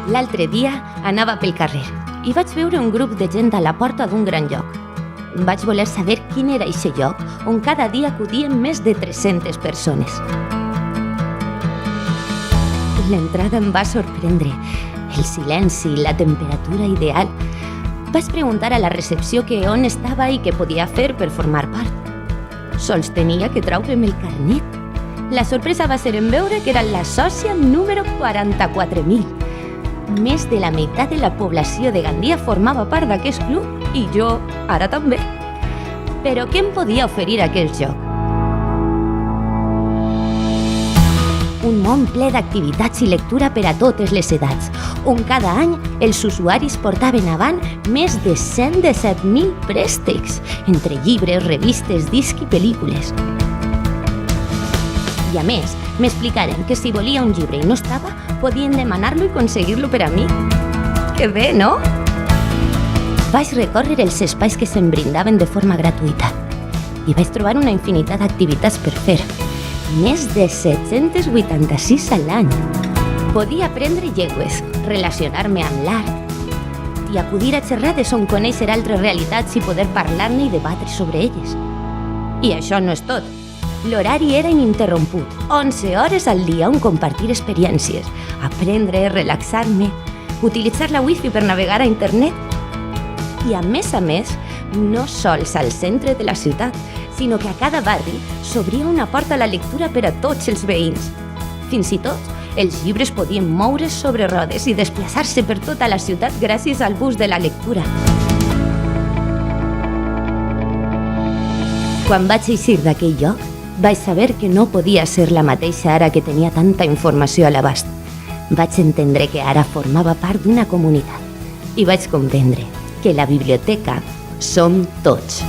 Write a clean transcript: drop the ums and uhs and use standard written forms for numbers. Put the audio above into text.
L'altre dia anava pel carrer i vaig veure un grup de gent a la porta d'un gran lloc. Vaig voler saber quin era aquest lloc on cada dia acudien més de 300 persones. L'entrada em va sorprendre. El silenci, la temperatura ideal. Vaig preguntar a la recepció que on estava i què podia fer per formar part. Sols tenia que traure'm el carnet. La sorpresa va ser en veure que era la sòcia número 44.000. Més de la meitat de la població de Gandia formava part d'aquest club i jo, ara també. Però què em podia oferir aquell joc? Un món ple d'activitats i lectura per a totes les edats, on cada any els usuaris portaven avant més de 117.000 préstecs, entre llibres, revistes, discs i pel·lícules. I a més, m'explicaren que si volia un llibre i no estava, podien demanar-lo i aconseguir-lo per a mi. Que bé, no? Vaig recórrer els espais que se'm brindaven de forma gratuïta i vaig trobar una infinitat d'activitats per fer. Més de 786 a l'any. Podia aprendre llengües, relacionar-me amb l'art i acudir a xerrades on conèixer altres realitats i poder parlar-ne i debatre sobre elles. I això no és tot. L'horari era ininterromput, 11 hores al dia on compartir experiències, aprendre, relaxar-me, utilitzar la wifi per navegar a internet. I a més, no sols al centre de la ciutat, sinó que a cada barri s'obria una porta a la lectura per a tots els veïns. Fins i tot, els llibres podien moure's sobre rodes i desplaçar-se per tota la ciutat gràcies al bus de la lectura. Quan vaig eixir d'aquell lloc, vaig saber que no podia ser la mateixa ara que tenia tanta informació a l'abast. Vaig entendre que ara formava part d'una comunitat i vaig comprendre que la biblioteca som tots.